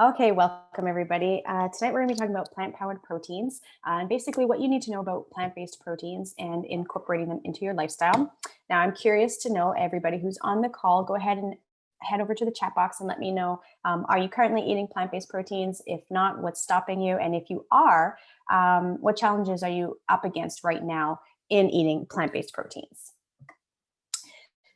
Okay, welcome everybody. Tonight we're going to be talking about plant-powered proteins and basically what you need to know about plant-based proteins and incorporating them into your lifestyle. Now, I'm curious to know everybody who's on the call, go ahead and head over to the chat box and let me know, are you currently eating plant-based proteins? If not, what's stopping you? And if you are, what challenges are you up against right now in eating plant-based proteins?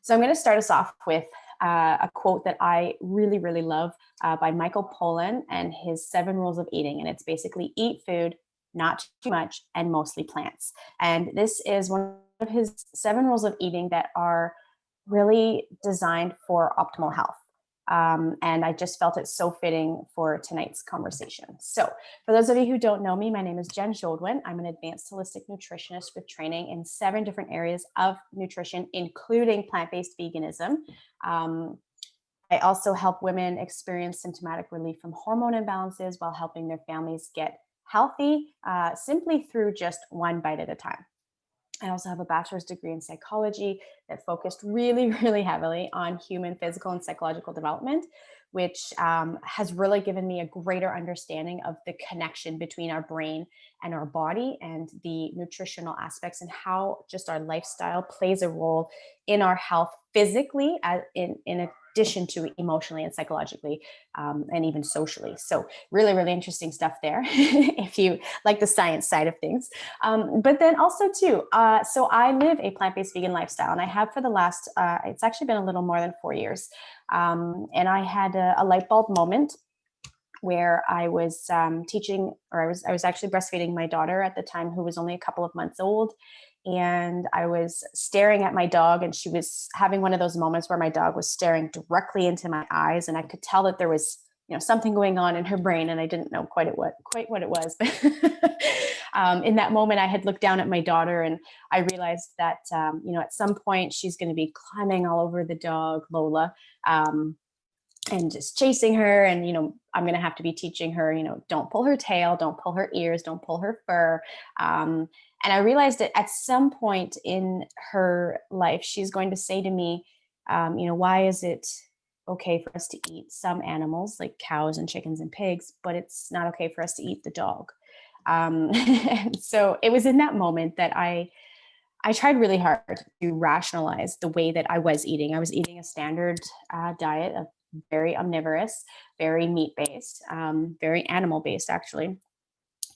So I'm going to start us off with a quote that I really, really love by Michael Pollan and his 7 rules of eating. And it's basically eat food, not too much, and mostly plants. And this is one of his 7 rules of eating that are really designed for optimal health. And I just felt it so fitting for tonight's conversation. So for those of you who don't know me, my name is Jenn Joldwin. I'm an advanced holistic nutritionist with training in 7 different areas of nutrition, including plant-based veganism. I also help women experience symptomatic relief from hormone imbalances while helping their families get healthy simply through just one bite at a time. I also have a bachelor's degree in psychology that focused really, really heavily on human physical and psychological development, which has really given me a greater understanding of the connection between our brain and our body and the nutritional aspects and how just our lifestyle plays a role in our health physically in addition to emotionally and psychologically and even socially. So really, really interesting stuff there if you like the science side of things. But then also too, so I live a plant-based vegan lifestyle and I have for the last, it's actually been a little more than 4 years. And I had a light bulb moment where I was teaching, or I was actually breastfeeding my daughter at the time, who was only a couple of months old. And I was staring at my dog, and she was having one of those moments where my dog was staring directly into my eyes, and I could tell that there was, something going on in her brain, and I didn't know quite what it was. But in that moment, I had looked down at my daughter, and I realized that at some point she's going to be climbing all over the dog Lola. And just chasing her. And, I'm going to have to be teaching her, don't pull her tail, don't pull her ears, don't pull her fur. And I realized that at some point in her life, she's going to say to me, why is it okay for us to eat some animals like cows and chickens and pigs, but it's not okay for us to eat the dog? And so it was in that moment that I tried really hard to rationalize the way that I was eating. I was eating a standard diet of very omnivorous, very meat-based, very animal-based, actually.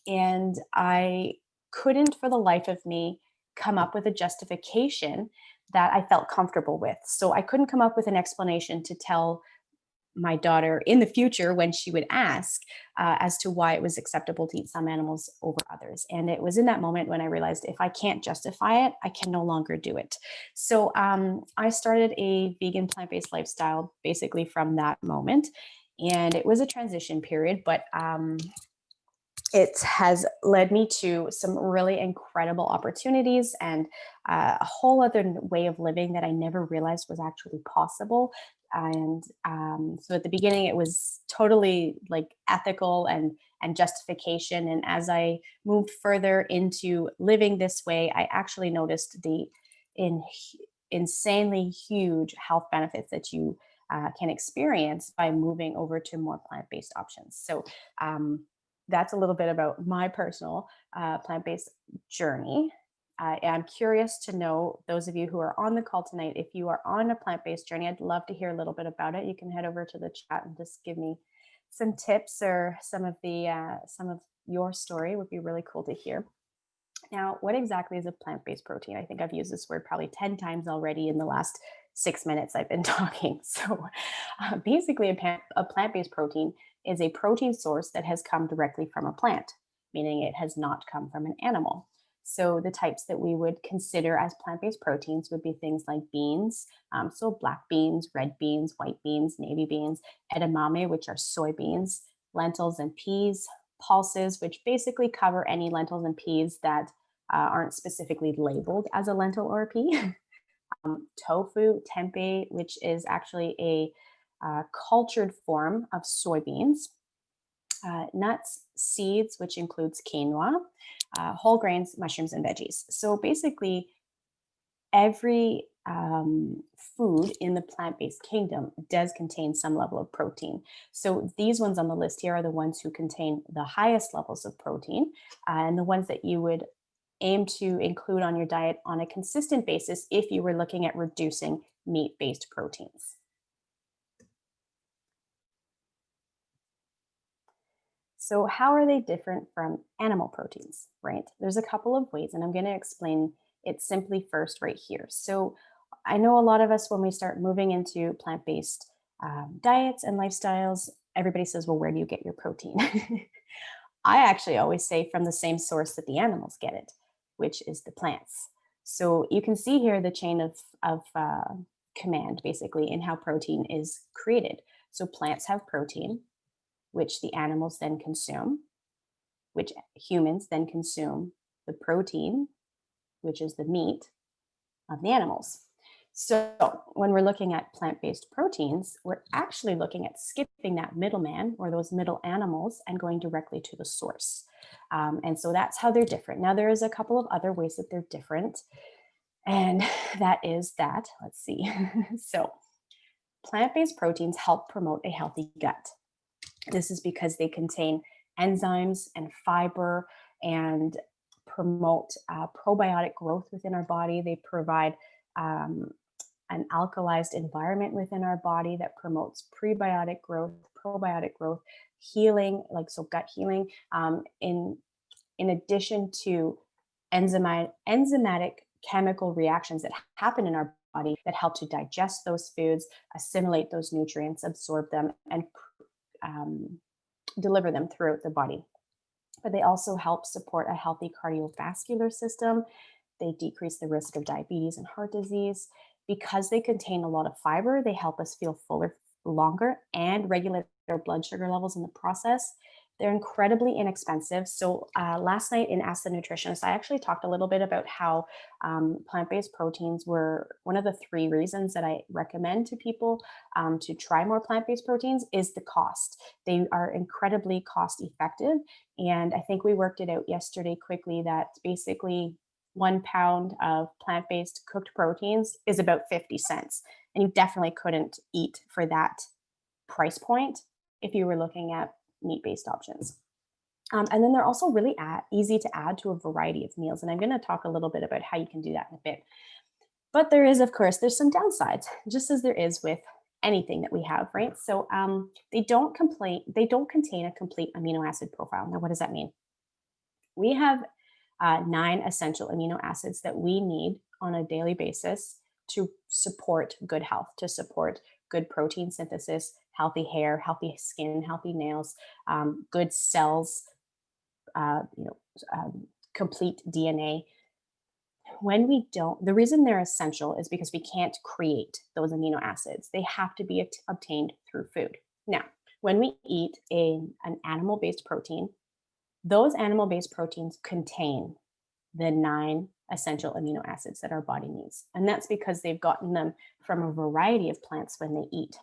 And I couldn't, for the life of me, come up with a justification that I felt comfortable with. So I couldn't come up with an explanation to tell my daughter in the future when she would ask as to why it was acceptable to eat some animals over others. And it was in that moment when I realized if I can't justify it, I can no longer do it. So I started a vegan plant-based lifestyle basically from that moment. And it was a transition period, but it has led me to some really incredible opportunities and a whole other way of living that I never realized was actually possible. And so at the beginning, it was totally like ethical and justification. And as I moved further into living this way, I actually noticed the insanely huge health benefits that you can experience by moving over to more plant-based options. So that's a little bit about my personal plant-based journey. I'm curious to know, those of you who are on the call tonight, if you are on a plant-based journey, I'd love to hear a little bit about it. You can head over to the chat and just give me some tips or some of your story would be really cool to hear. Now, what exactly is a plant-based protein? I think I've used this word probably 10 times already in the last 6 minutes I've been talking. So basically, a plant-based protein is a protein source that has come directly from a plant, meaning it has not come from an animal. So the types that we would consider as plant-based proteins would be things like beans, so black beans, red beans, white beans, navy beans, edamame, which are soybeans, lentils and peas, pulses, which basically cover any lentils and peas that aren't specifically labeled as a lentil or a pea. Tofu, tempeh, which is actually a cultured form of soybeans. Nuts, seeds, which includes quinoa, whole grains, mushrooms, and veggies. So basically, every food in the plant-based kingdom does contain some level of protein. So these ones on the list here are the ones who contain the highest levels of protein, and the ones that you would aim to include on your diet on a consistent basis if you were looking at reducing meat-based proteins. So, how are they different from animal proteins, right? There's a couple of ways, and I'm going to explain it simply first right here. So, I know a lot of us, when we start moving into plant based diets and lifestyles, everybody says, well, where do you get your protein? I actually always say from the same source that the animals get it, which is the plants. So, you can see here the chain of command basically in how protein is created. So, plants have protein, which the animals then consume, which humans then consume the protein, which is the meat of the animals. So when we're looking at plant-based proteins, we're actually looking at skipping that middleman or those middle animals and going directly to the source. And so that's how they're different. Now, there is a couple of other ways that they're different. And that is that, let's see. So plant-based proteins help promote a healthy gut. This is because they contain enzymes and fiber and promote probiotic growth within our body. They provide an alkalized environment within our body that promotes prebiotic growth, probiotic growth, healing, like so gut healing, in addition to enzymatic chemical reactions that happen in our body that help to digest those foods, assimilate those nutrients, absorb them, and deliver them throughout the body. But they also help support a healthy cardiovascular system. They decrease the risk of diabetes and heart disease. Because they contain a lot of fiber, they help us feel fuller longer and regulate our blood sugar levels in the process. They're incredibly inexpensive. So last night in Ask the Nutritionist, I actually talked a little bit about how plant-based proteins were one of the three reasons that I recommend to people to try more plant-based proteins is the cost. They are incredibly cost effective. And I think we worked it out yesterday quickly that basically 1 pound of plant-based cooked proteins is about 50 cents. And you definitely couldn't eat for that price point if you were looking at meat-based options. And then they're also really easy to add to a variety of meals. And I'm going to talk a little bit about how you can do that in a bit. But there is, of course, there's some downsides, just as there is with anything that we have, right? So they don't contain a complete amino acid profile. Now, what does that mean? We have 9 essential amino acids that we need on a daily basis to support good health, to support good protein synthesis, healthy hair, healthy skin, healthy nails, good cells, uh, you know, complete DNA. When we don't, the reason they're essential is because we can't create those amino acids. They have to be obtained through food. Now, when we eat an animal-based protein, those animal-based proteins contain the 9 essential amino acids that our body needs. And that's because they've gotten them from a variety of plants when they eat.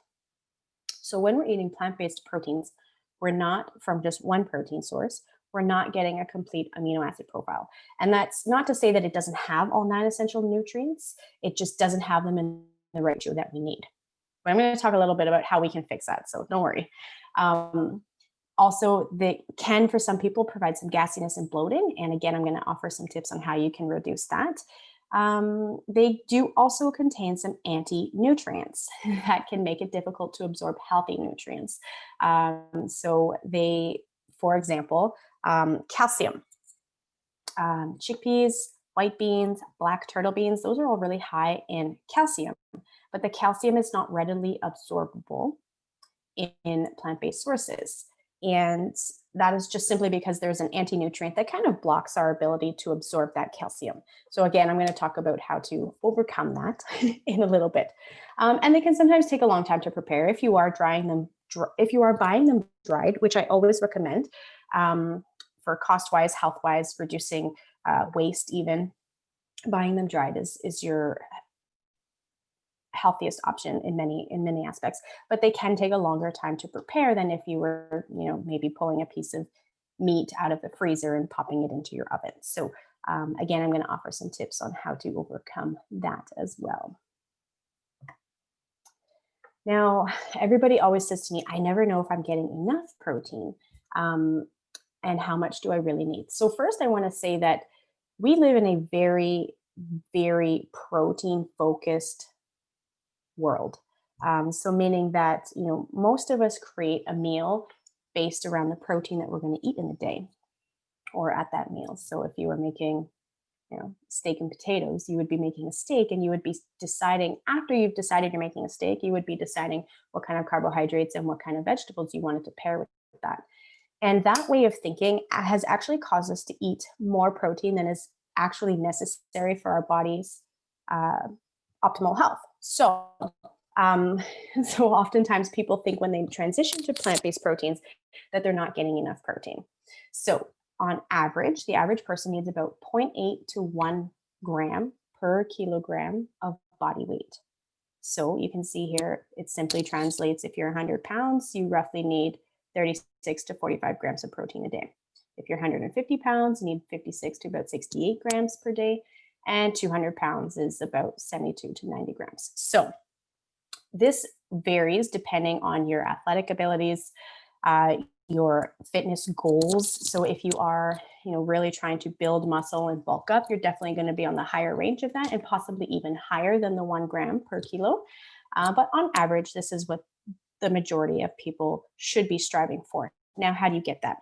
So when we're eating plant-based proteins, we're not from just one protein source. We're not getting a complete amino acid profile. And that's not to say that it doesn't have all 9 essential nutrients. It just doesn't have them in the ratio that we need. But I'm going to talk a little bit about how we can fix that. So don't worry. Also, they can, for some people, provide some gassiness and bloating. And again, I'm going to offer some tips on how you can reduce that. They do also contain some anti-nutrients that can make it difficult to absorb healthy nutrients. So they, for example, calcium, chickpeas, white beans, black turtle beans, those are all really high in calcium, but the calcium is not readily absorbable in plant-based sources. And that is just simply because there's an anti-nutrient that kind of blocks our ability to absorb that calcium. So again, I'm going to talk about how to overcome that in a little bit. And they can sometimes take a long time to prepare if you are buying them dried, which I always recommend for cost-wise, health-wise, reducing waste even. Buying them dried is your healthiest option in many aspects, but they can take a longer time to prepare than if you were, maybe pulling a piece of meat out of the freezer and popping it into your oven. So again, I'm going to offer some tips on how to overcome that as well. Now, everybody always says to me, I never know if I'm getting enough protein. Um, and how much do I really need? So, first, I want to say that we live in a very, very protein focused world. So, meaning that, most of us create a meal based around the protein that we're going to eat in the day or at that meal. So, if you were making steak and potatoes, you would be making a steak and you would be deciding, after you've decided you're making a steak, you would be deciding what kind of carbohydrates and what kind of vegetables you wanted to pair with that. And that way of thinking has actually caused us to eat more protein than is actually necessary for our body's uh, optimal health. Um, so oftentimes people think when they transition to plant-based proteins that they're not getting enough protein. So on average, the average person needs about zero point 0.8 to 1 gram per kilogram of body weight. So you can see here, it simply translates, if you're 100 pounds, you roughly need 36 to 45 grams of protein a day. If you're 150 pounds, you need 56 to about 68 grams per day. And 200 pounds is about 72 to 90 grams. So this varies depending on your athletic abilities, your fitness goals. So if you are, really trying to build muscle and bulk up, you're definitely going to be on the higher range of that and possibly even higher than the 1 gram per kilo. But on average, this is what the majority of people should be striving for. Now, how do you get that?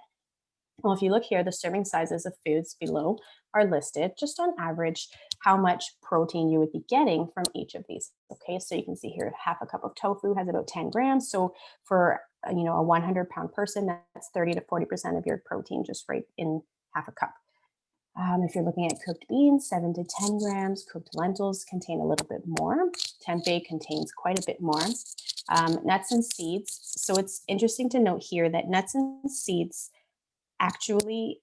Well, if you look here, the serving sizes of foods below are listed just on average how much protein you would be getting from each of these. Okay, so you can see here half a cup of tofu has about 10 grams. So for a 100-pound person, that's 30 to 40% of your protein just right in half a cup. If you're looking at cooked beans, 7 to 10 grams. Cooked lentils contain a little bit more. Tempeh contains quite a bit more. Nuts and seeds. So it's interesting to note here that nuts and seeds actually,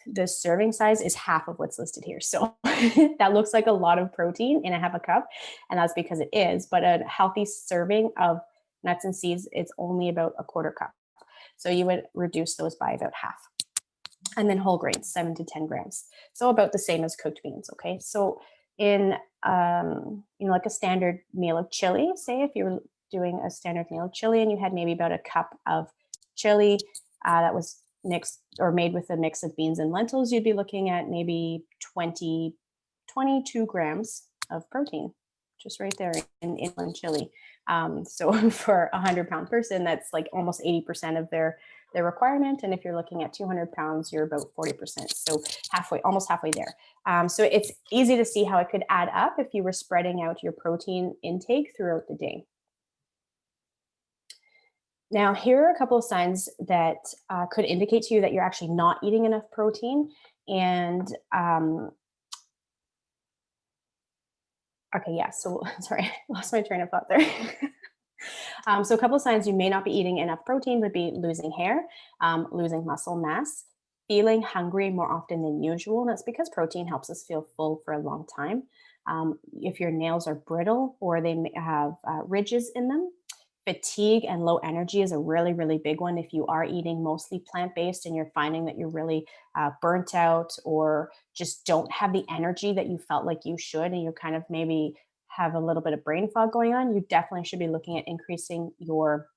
the serving size is half of what's listed here. So that looks like a lot of protein in a half a cup, and that's because it is. But a healthy serving of nuts and seeds, it's only about a quarter cup. So you would reduce those by about half. And then whole grains, 7 to 10 grams. So about the same as cooked beans. Okay. So in, like a standard meal of chili, say if you were doing a standard meal of chili and you had maybe about a cup of chili that was mixed or made with a mix of beans and lentils, you'd be looking at maybe 22 grams of protein, just right there in inland chili. So for a 100-pound person, that's like almost 80% of their requirement. And if you're looking at 200 pounds, you're about 40%. So almost halfway there. So it's easy to see how it could add up if you were spreading out your protein intake throughout the day. Now, here are a couple of signs that could indicate to you that you're actually not eating enough protein. And okay, yeah, so sorry, I lost my train of thought there. So a couple of signs you may not be eating enough protein would be losing hair, losing muscle mass, feeling hungry more often than usual. And that's because protein helps us feel full for a long time. If your nails are brittle or they have ridges in them, fatigue and low energy is a really, really big one. If you are eating mostly plant-based and you're finding that you're really burnt out or just don't have the energy that you felt like you should, and you're kind of maybe have a little bit of brain fog going on, you definitely should be looking at increasing your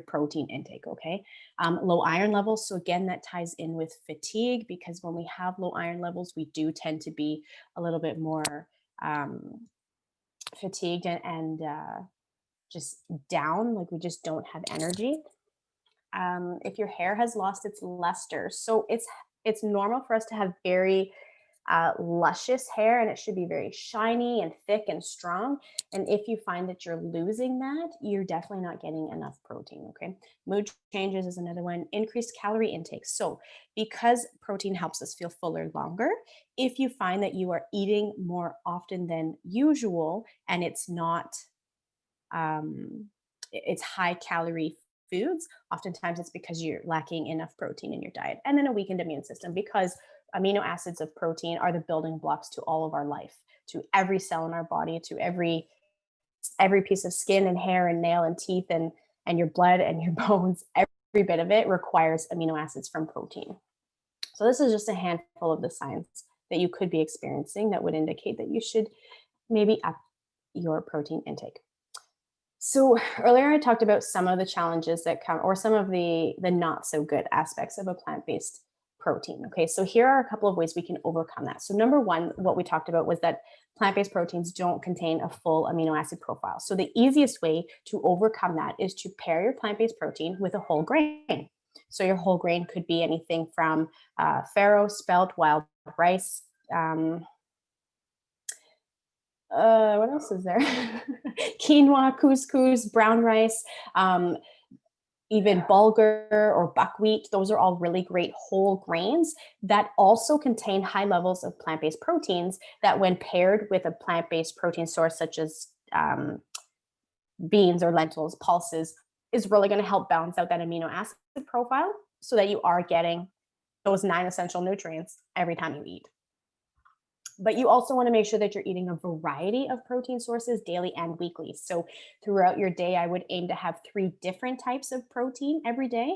protein intake. Okay. Low iron levels. So again, that ties in with fatigue, because when we have low iron levels, we do tend to be a little bit more fatigued and just down, like we just don't have energy. If your hair has lost its luster, so it's normal for us to have very luscious hair, and it should be very shiny and thick and strong. And if you find that you're losing that, you're definitely not getting enough protein. Okay. Mood changes is another one. Increased calorie intake. So because protein helps us feel fuller longer, if you find that you are eating more often than usual and it's high calorie foods, oftentimes it's because you're lacking enough protein in your diet. And then a weakened immune system, because amino acids of protein are the building blocks to all of our life, to every cell in our body, to every piece of skin and hair and nail and teeth and your blood and your bones. Every bit of it requires amino acids from protein. So this is just a handful of the signs that you could be experiencing that would indicate that you should maybe up your protein intake. So earlier I talked about some of the challenges that come, or some of the not so good aspects of a plant-based protein. Okay, so here are a couple of ways we can overcome that. So number one, what we talked about was that plant-based proteins don't contain a full amino acid profile. So the easiest way to overcome that is to pair your plant-based protein with a whole grain. So your whole grain could be anything from farro, spelt, wild rice. What else is there? Quinoa, couscous, brown rice, even bulgur or buckwheat. Those are all really great whole grains that also contain high levels of plant-based proteins that when paired with a plant-based protein source such as beans or lentils, pulses, is really going to help balance out that amino acid profile so that you are getting those 9 essential nutrients every time you eat. But you also want to make sure that you're eating a variety of protein sources daily and weekly. So throughout your day, I would aim to have 3 different types of protein every day,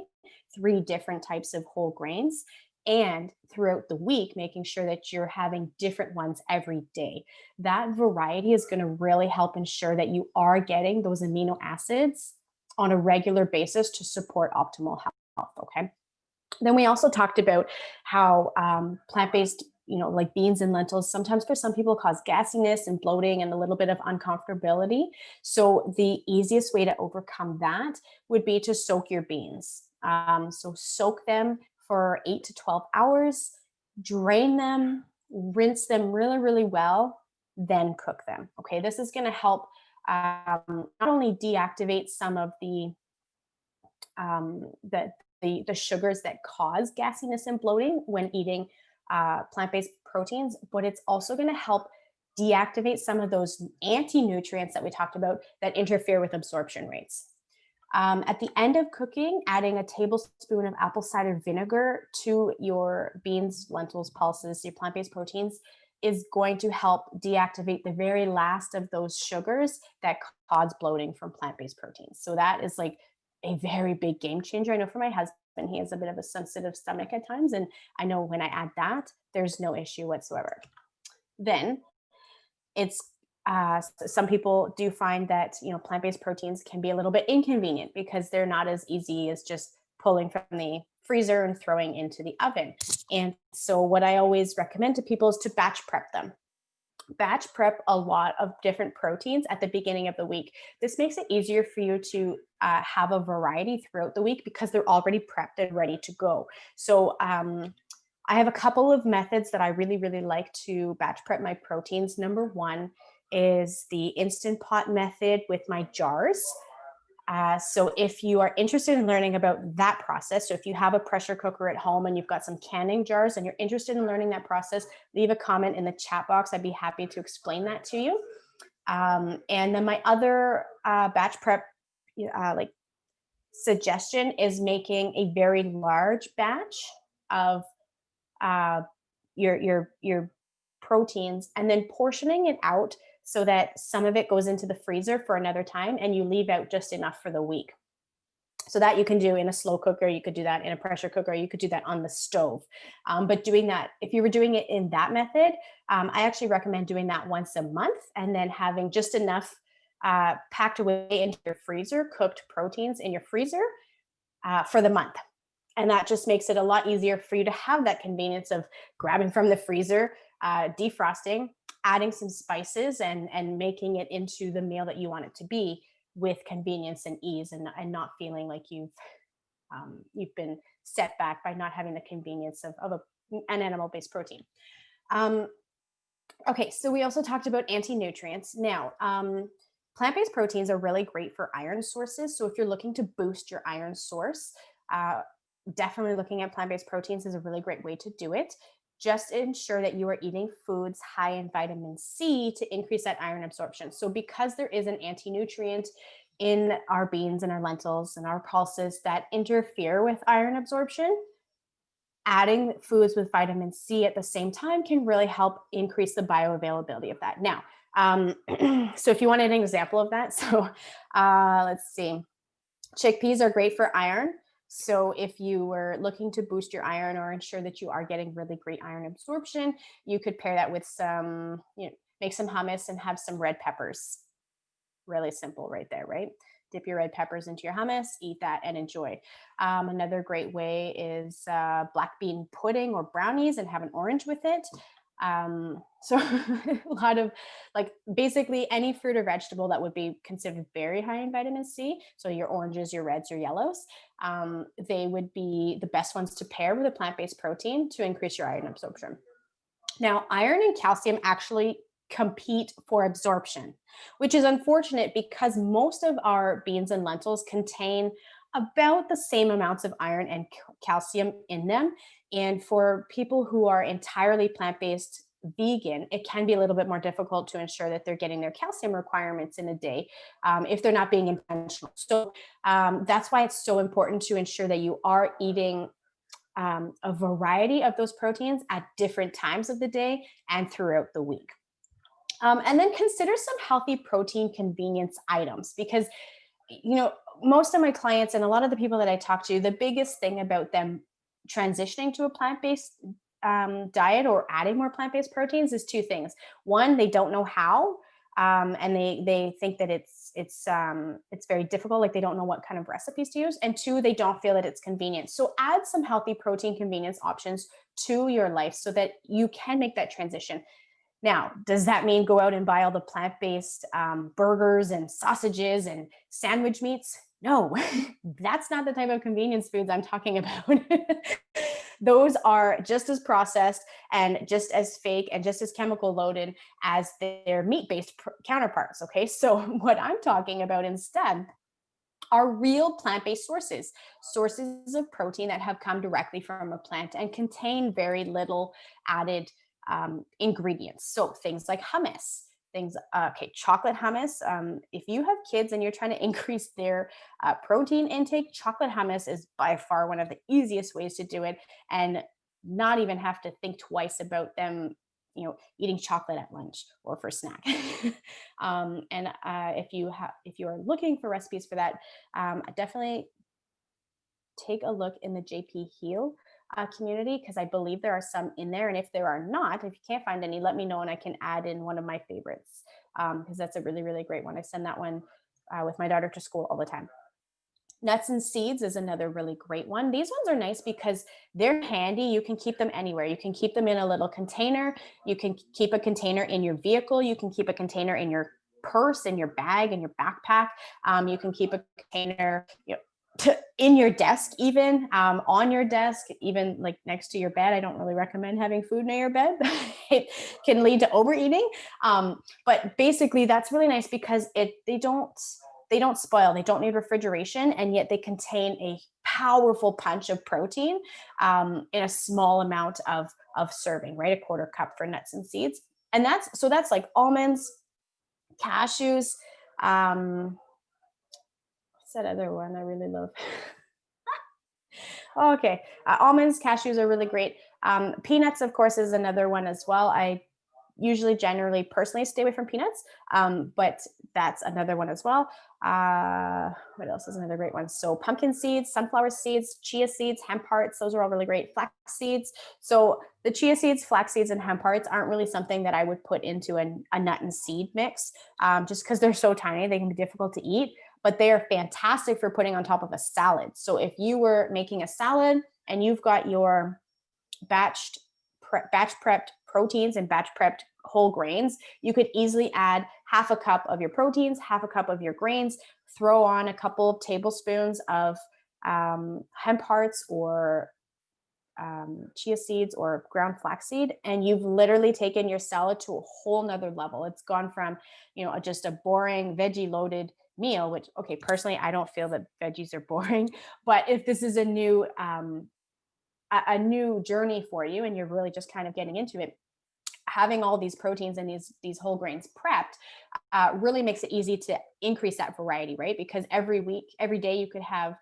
3 different types of whole grains, and throughout the week, making sure that you're having different ones every day. That variety is going to really help ensure that you are getting those amino acids on a regular basis to support optimal health. Okay. Then we also talked about how plant-based, like beans and lentils, sometimes for some people cause gassiness and bloating and a little bit of uncomfortability. So the easiest way to overcome that would be to soak your beans. So soak them for 8 to 12 hours, drain them, rinse them really, really well, then cook them. Okay, this is going to help not only deactivate some of the sugars that cause gassiness and bloating when eating plant-based proteins, but it's also going to help deactivate some of those anti-nutrients that we talked about that interfere with absorption rates. At the end of cooking, adding a tablespoon of apple cider vinegar to your beans, lentils, pulses, your plant-based proteins is going to help deactivate the very last of those sugars that cause bloating from plant-based proteins. So that is like a very big game changer. I know for my husband, he has a bit of a sensitive stomach at times. And I know when I add that, there's no issue whatsoever. Then it's some people do find that plant-based proteins can be a little bit inconvenient because they're not as easy as just pulling from the freezer and throwing into the oven. And so what I always recommend to people is to batch prep them. Batch prep a lot of different proteins at the beginning of the week. This makes it easier for you to have a variety throughout the week because they're already prepped and ready to go. So I have a couple of methods that I really, really like to batch prep my proteins. Number one is the Instant Pot method with my jars. So if you are interested in learning about that process, so if you have a pressure cooker at home and you've got some canning jars and you're interested in learning that process, leave a comment in the chat box. I'd be happy to explain that to you. And then my other batch prep like suggestion is making a very large batch of your proteins and then portioning it out so that some of it goes into the freezer for another time and you leave out just enough for the week. So that you can do in a slow cooker, you could do that in a pressure cooker, you could do that on the stove. But doing that, if you were doing it in that method, I actually recommend doing that once a month and then having just enough packed away into your freezer, cooked proteins in your freezer for the month. And that just makes it a lot easier for you to have that convenience of grabbing from the freezer, defrosting, adding some spices and making it into the meal that you want it to be with convenience and ease and not feeling like you've been set back by not having the convenience of an animal-based protein. Okay, so we also talked about anti-nutrients. Now, plant-based proteins are really great for iron sources. So if you're looking to boost your iron source, definitely looking at plant-based proteins is a really great way to do it. Just ensure that you are eating foods high in vitamin C to increase that iron absorption. So because there is an anti-nutrient in our beans and our lentils and our pulses that interfere with iron absorption, adding foods with vitamin C at the same time can really help increase the bioavailability of that. Now, so if you want an example of that, so let's see. Chickpeas are great for iron. So if you were looking to boost your iron or ensure that you are getting really great iron absorption, you could pair that with some, make some hummus and have some red peppers Really simple right there, right? Dip your red peppers into your hummus, eat that, and enjoy. Another great way is black bean pudding or brownies and have an orange with it. So a lot of like basically any fruit or vegetable that would be considered very high in vitamin C. So your oranges, your reds, your yellows, they would be the best ones to pair with a plant-based protein to increase your iron absorption. Now, iron and calcium actually compete for absorption, which is unfortunate because most of our beans and lentils contain about the same amounts of iron and calcium in them. And for people who are entirely plant based vegan, it can be a little bit more difficult to ensure that they're getting their calcium requirements in a day if they're not being intentional. So that's why it's so important to ensure that you are eating a variety of those proteins at different times of the day and throughout the week. And then consider some healthy protein convenience items because, you know, most of my clients and a lot of the people that I talk to, the biggest thing about them transitioning to a plant based diet or adding more plant based proteins is two things. One, they don't know how, and they think that it's very difficult, like they don't know what kind of recipes to use. And two, they don't feel that it's convenient. So add some healthy protein convenience options to your life so that you can make that transition. Now, does that mean go out and buy all the plant-based burgers and sausages and sandwich meats? No, that's not the type of convenience foods I'm talking about. Those are just as processed and just as fake and just as chemical loaded as their meat-based counterparts. Okay, so what I'm talking about instead are real plant-based sources of protein that have come directly from a plant and contain very little added ingredients. So things like hummus, chocolate hummus. If you have kids and you're trying to increase their protein intake, chocolate hummus is by far one of the easiest ways to do it, and not even have to think twice about them, eating chocolate at lunch or for snack. And if you are looking for recipes for that, definitely take a look in the JP Heal community because I believe there are some in there. And if there are not, if you can't find any, let me know and I can add in one of my favorites because that's a really, really great one. I send that one with my daughter to school all the time. Nuts and seeds is another really great one. These ones are nice because they're handy. You can keep them anywhere. You can keep them in a little container. You can keep a container in your vehicle. You can keep a container in your purse, in your bag, in your backpack. You can keep a container, in your desk, even on your desk, even like next to your bed. I don't really recommend having food near your bed. It can lead to overeating. But basically, that's really nice because they don't spoil. They don't need refrigeration, and yet they contain a powerful punch of protein in a small amount of serving. Right, a quarter cup for nuts and seeds, and that's like almonds, cashews. What's that other one I really love? Okay, almonds, cashews are really great. Peanuts, of course, is another one as well. I usually generally personally stay away from peanuts, but that's another one as well. What else is another great one? So pumpkin seeds, sunflower seeds, chia seeds, hemp hearts, those are all really great. Flax seeds. So the chia seeds, flax seeds, and hemp hearts aren't really something that I would put into a nut and seed mix just because they're so tiny, they can be difficult to eat, but they are fantastic for putting on top of a salad. So if you were making a salad and you've got your batch prepped proteins and batch prepped whole grains, you could easily add half a cup of your proteins, half a cup of your grains, throw on a couple of tablespoons of hemp hearts or chia seeds or ground flaxseed, and you've literally taken your salad to a whole nother level. It's gone from, just a boring veggie loaded meal, which, okay, personally, I don't feel that veggies are boring, but if this is a new journey for you and you're really just kind of getting into it, having all these proteins and these whole grains prepped really makes it easy to increase that variety, right? Because every day you could have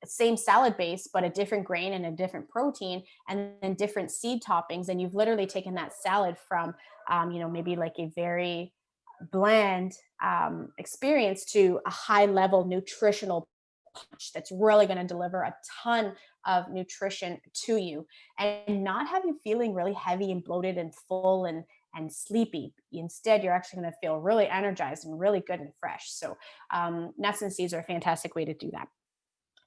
same salad base, but a different grain and a different protein and then different seed toppings. And you've literally taken that salad from, maybe like a very bland experience to a high level nutritional punch that's really going to deliver a ton of nutrition to you and not have you feeling really heavy and bloated and full and sleepy. Instead, you're actually going to feel really energized and really good and fresh. So nuts and seeds are a fantastic way to do that.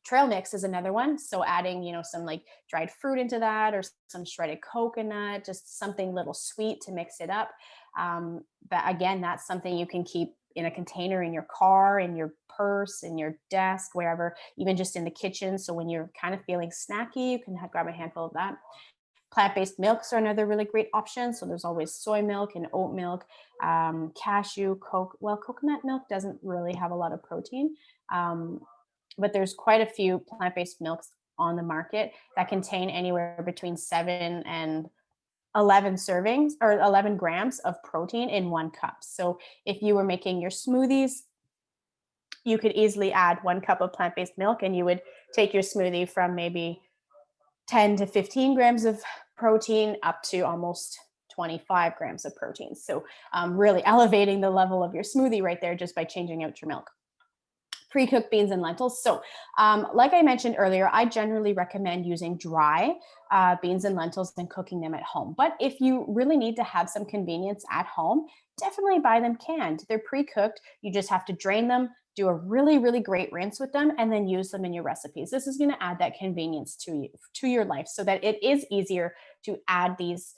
Trail mix is another one. So adding, some like dried fruit into that, or some shredded coconut, just something little sweet to mix it up. But again, that's something you can keep in a container in your car, in your purse, in your desk, wherever, even just in the kitchen. So when you're kind of feeling snacky, you can grab a handful of that. Plant-based milks are another really great option. So there's always soy milk and oat milk, cashew, coconut milk doesn't really have a lot of protein. Um, but there's quite a few plant-based milks on the market that contain anywhere between 7 and 11 servings or 11 grams of protein in 1 cup. So if you were making your smoothies, you could easily add 1 cup of plant-based milk, and you would take your smoothie from maybe 10 to 15 grams of protein up to almost 25 grams of protein. So really elevating the level of your smoothie right there just by changing out your milk. Pre-cooked beans and lentils. So like I mentioned earlier, I generally recommend using dry beans and lentils and cooking them at home. But if you really need to have some convenience at home, definitely buy them canned. They're pre-cooked. You just have to drain them, do a really, really great rinse with them, and then use them in your recipes. This is going to add that convenience to your life so that it is easier to add these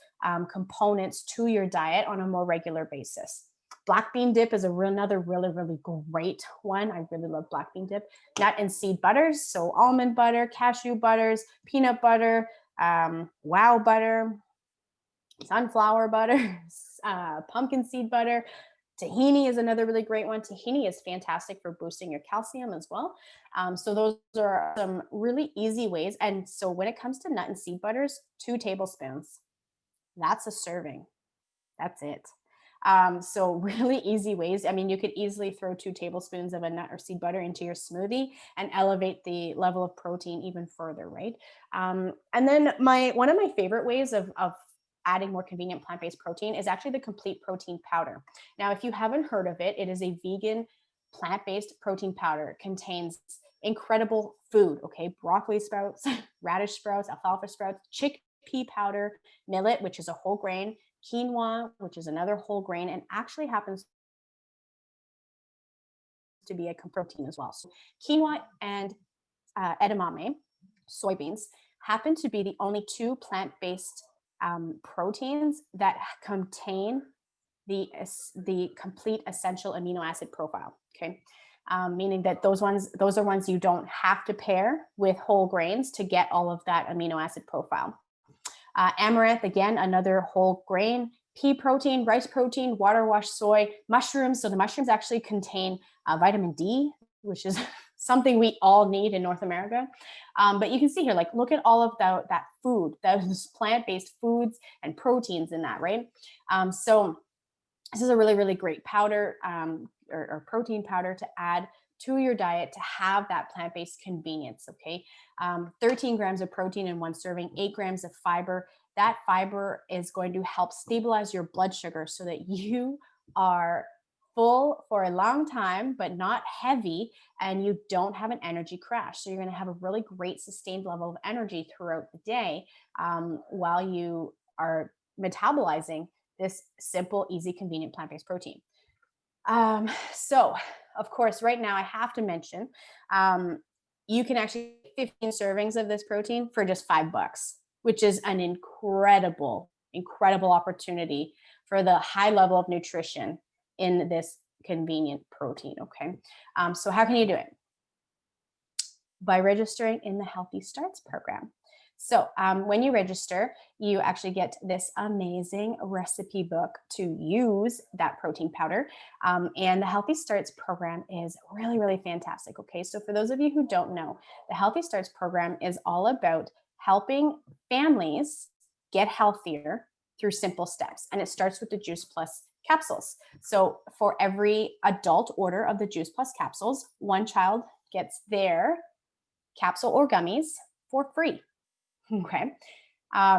components to your diet on a more regular basis. Black bean dip is another really, really great one. I really love black bean dip. Nut and seed butters, so almond butter, cashew butters, peanut butter, wow butter, sunflower butter, pumpkin seed butter. Tahini is another really great one. Tahini is fantastic for boosting your calcium as well. So those are some really easy ways. And so when it comes to nut and seed butters, 2 tablespoons. That's a serving. That's it. So really easy ways. I mean, you could easily throw 2 tablespoons of a nut or seed butter into your smoothie and elevate the level of protein even further, right? And then one of my favorite ways of adding more convenient plant-based protein is actually the complete protein powder. Now, if you haven't heard of it, it is a vegan plant-based protein powder. It contains incredible food, okay? Broccoli sprouts, radish sprouts, alfalfa sprouts, chickpea powder, millet, which is a whole grain, quinoa, which is another whole grain, and actually happens to be a protein as well. So quinoa and edamame, soybeans, happen to be the only 2 plant-based proteins that contain the complete essential amino acid profile. Okay. Meaning that those are ones you don't have to pair with whole grains to get all of that amino acid profile. Amaranth, again, another whole grain, pea protein, rice protein, water wash soy, mushrooms. So the mushrooms actually contain vitamin D, which is something we all need in North America. But you can see here, like, look at all of that food, those plant-based foods and proteins in that, right? So this is a really, really great powder or protein powder to add to your diet to have that plant-based convenience, okay? 13 grams of protein in 1 serving, 8 grams of fiber. That fiber is going to help stabilize your blood sugar so that you are full for a long time, but not heavy, and you don't have an energy crash. So you're going to have a really great sustained level of energy throughout the day while you are metabolizing this simple, easy, convenient plant-based protein. So of course, right now I have to mention, you can actually get 15 servings of this protein for just $5, which is an incredible, incredible opportunity for the high level of nutrition in this convenient protein. Okay. So how can you do it? By registering in the Healthy Starts program. So when you register, you actually get this amazing recipe book to use that protein powder. And the Healthy Starts program is really, really fantastic. Okay, so for those of you who don't know, the Healthy Starts program is all about helping families get healthier through simple steps. And it starts with the Juice Plus capsules. So for every adult order of the Juice Plus capsules, one child gets their capsule or gummies for free. Okay.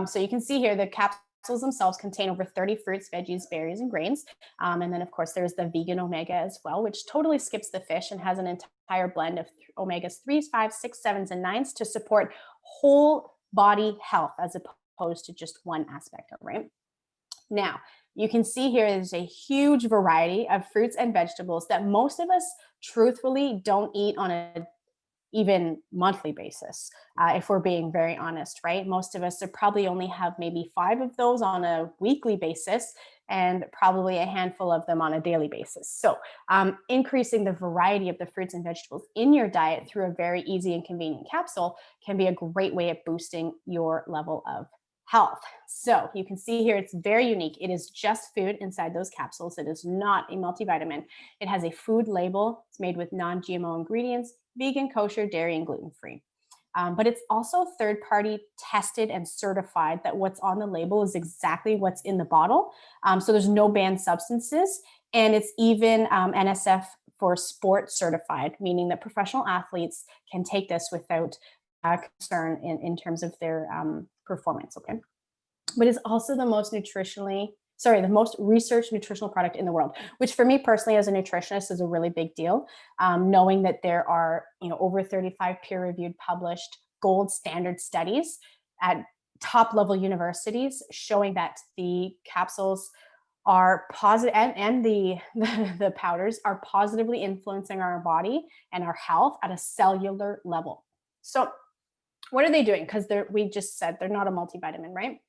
So you can see here the capsules themselves contain over 30 fruits, veggies, berries, and grains. And then, of course, there's the vegan omega as well, which totally skips the fish and has an entire blend of omegas 3s, 5s, 6, 7s, and 9s to support whole body health as opposed to just one aspect, right? Now, You can see here there's a huge variety of fruits and vegetables that most of us truthfully don't eat on a even monthly basis, if we're being very honest, right? Most of us are probably only have maybe 5 of those on a weekly basis and probably a handful of them on a daily basis. So increasing the variety of the fruits and vegetables in your diet through a very easy and convenient capsule can be a great way of boosting your level of health. So you can see here, it's very unique. It is just food inside those capsules. It is not a multivitamin. It has a food label. It's made with non-GMO ingredients, vegan, kosher, dairy, and gluten-free. But it's also third-party tested and certified that what's on the label is exactly what's in the bottle. So there's no banned substances, and it's even NSF for sport certified, meaning that professional athletes can take this without concern in terms of their performance, okay? But it's also the most the most researched nutritional product in the world, which for me personally as a nutritionist is a really big deal. Knowing that there are, over 35 peer-reviewed published gold standard studies at top level universities showing that the capsules are positive and the powders are positively influencing our body and our health at a cellular level. So what are they doing? Because we just said they're not a multivitamin, right?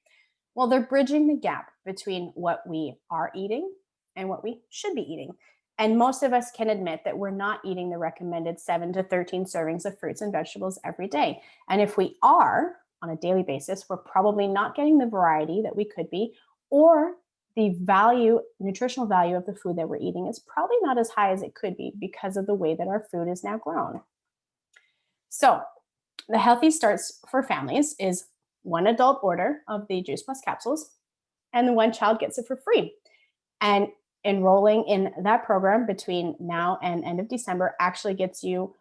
Well, they're bridging the gap between what we are eating and what we should be eating. And most of us can admit that we're not eating the recommended 7 to 13 servings of fruits and vegetables every day. And if we are on a daily basis, we're probably not getting the variety that we could be, or the nutritional value of the food that we're eating is probably not as high as it could be because of the way that our food is now grown. So the healthy starts for families is one adult order of the Juice Plus capsules, and the one child gets it for free. And enrolling in that program between now and end of December actually gets you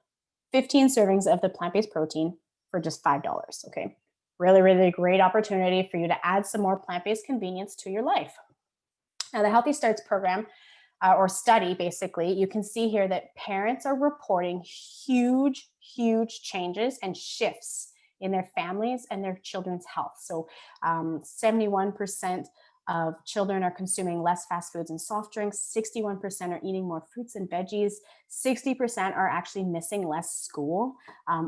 15 servings of the plant-based protein for just $5. Okay. Really, really great opportunity for you to add some more plant-based convenience to your life. Now, the Healthy Starts program or study, basically, you can see here that parents are reporting huge changes and shifts in their families and their children's health. So 71% of children are consuming less fast foods and soft drinks. 61% are eating more fruits and veggies. 60% are actually missing less school,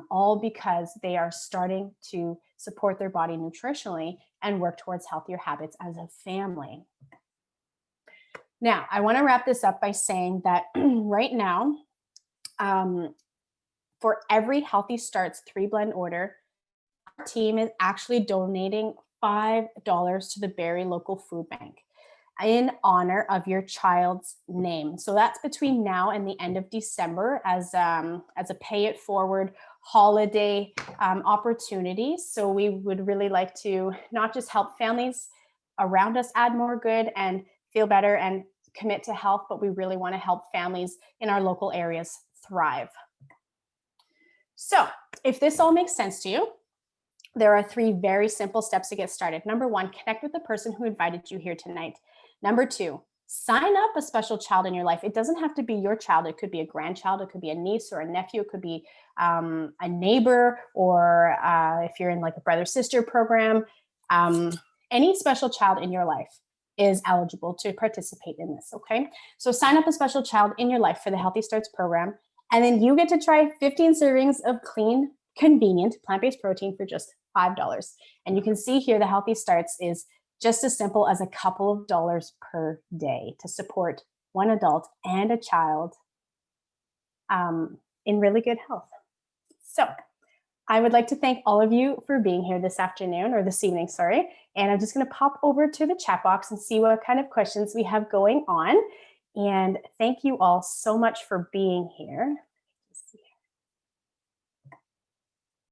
all because they are starting to support their body nutritionally and work towards healthier habits as a family. Now, I want to wrap this up by saying that right now, for every Healthy Starts 3-blend order, our team is actually donating $5 to the Barrie Local Food Bank in honor of your child's name. So that's between now and the end of December as a pay it forward holiday opportunity. So we would really like to not just help families around us add more good and feel better and commit to health, but we really want to help families in our local areas thrive. So if this all makes sense to you, there are 3 very simple steps to get started. Number 1, connect with the person who invited you here tonight. Number 2, sign up a special child in your life. It doesn't have to be your child. It could be a grandchild. It could be a niece or a nephew. It could be a neighbor, or if you're in like a brother-sister program, any special child in your life is eligible to participate in this, okay? So sign up a special child in your life for the Healthy Starts program, and then you get to try 15 servings of clean, convenient, plant-based protein for just $5. And you can see here the Healthy Starts is just as simple as a couple of dollars per day to support one adult and a child in really good health. So I would like to thank all of you for being here this afternoon, or this evening, sorry. And I'm just going to pop over to the chat box and see what kind of questions we have going on. And thank you all so much for being here.